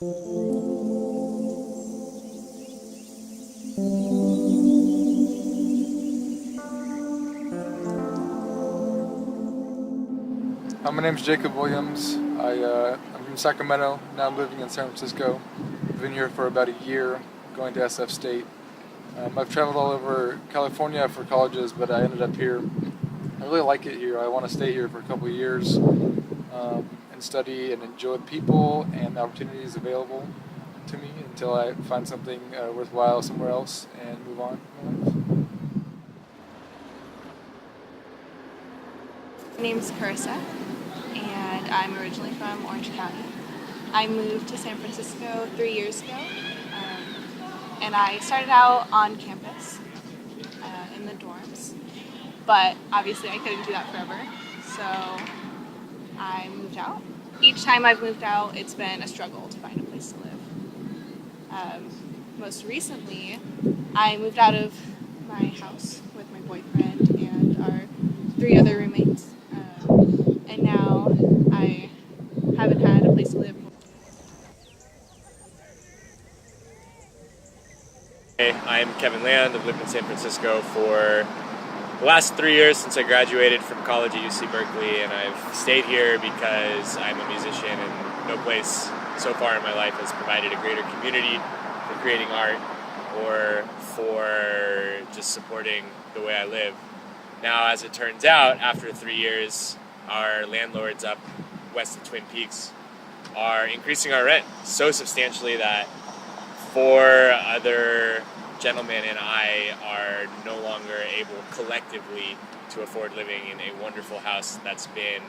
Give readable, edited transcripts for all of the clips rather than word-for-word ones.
My name's Jacob Williams. I'm from Sacramento. Now I'm living in San Francisco. I've been here for about a year, going to SF State. I've traveled all over California for colleges, but I ended up here. I really like it here. I want to stay here for a couple of years and study and enjoy the people and the opportunities available to me until I find something worthwhile somewhere else and move on in life. My name's Carissa, and I'm originally from Orange County. I moved to San Francisco 3 years ago, and I started out on campus in the dorms, but obviously I couldn't do that forever, so I moved out. Each time I've moved out, it's been a struggle to find a place to live. Most recently, I moved out of my house with my boyfriend and our 3 other roommates. And now I haven't had a place to live. Hey, I'm Kevin Land. I've lived in San Francisco for the last 3 years since I graduated from college at UC Berkeley, and I've stayed here because I'm a musician and no place so far in my life has provided a greater community for creating art or for just supporting the way I live. Now, as it turns out, after 3 years, our landlords up west of Twin Peaks are increasing our rent so substantially that 4 other gentlemen and I are no longer able collectively to afford living in a wonderful house that's been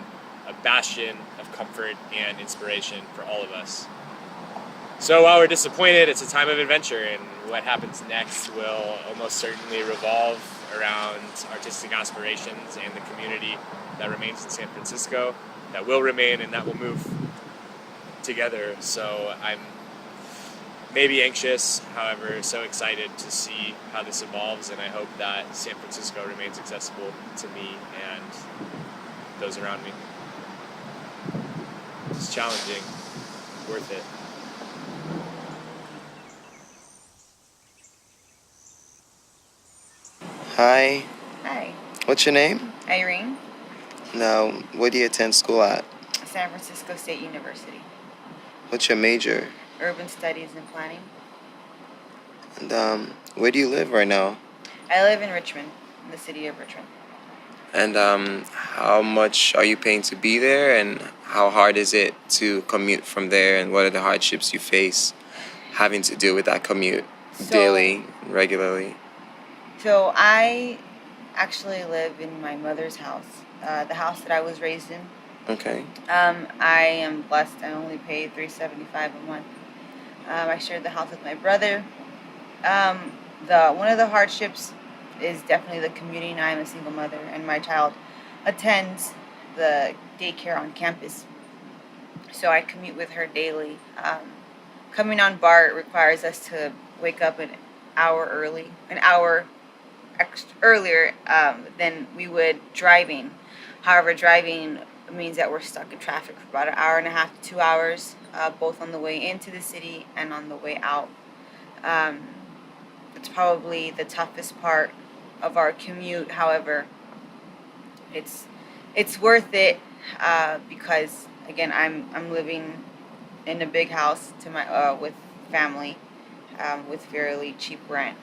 a bastion of comfort and inspiration for all of us. So while we're disappointed, it's a time of adventure, and what happens next will almost certainly revolve around artistic aspirations and the community that remains in San Francisco, that will remain and that will move together. So I'm maybe anxious, however, so excited to see how this evolves, and I hope that San Francisco remains accessible to me and those around me. It's challenging, worth it. Hi. Hi, What's your name? Irene, Now, where do you attend school at? San Francisco State University, What's your major? Urban Studies and Planning. And where do you live right now? I live in Richmond, in the city of Richmond. And how much are you paying to be there? And how hard is it to commute from there? And what are the hardships you face having to deal with that commute daily, regularly? So I actually live in my mother's house, the house that I was raised in. Okay. I am blessed. I only pay $375 a month. I share the house with my brother. One of the hardships is definitely the commuting. I am a single mother, and my child attends the daycare on campus, so I commute with her daily. Coming on BART requires us to wake up an hour earlier than we would driving. However, driving means that we're stuck in traffic for about an hour and a half to 2 hours, both on the way into the city and on the way out. It's probably the toughest part of our commute. However, it's worth it because again, I'm living in a big house to my with family with fairly cheap rent.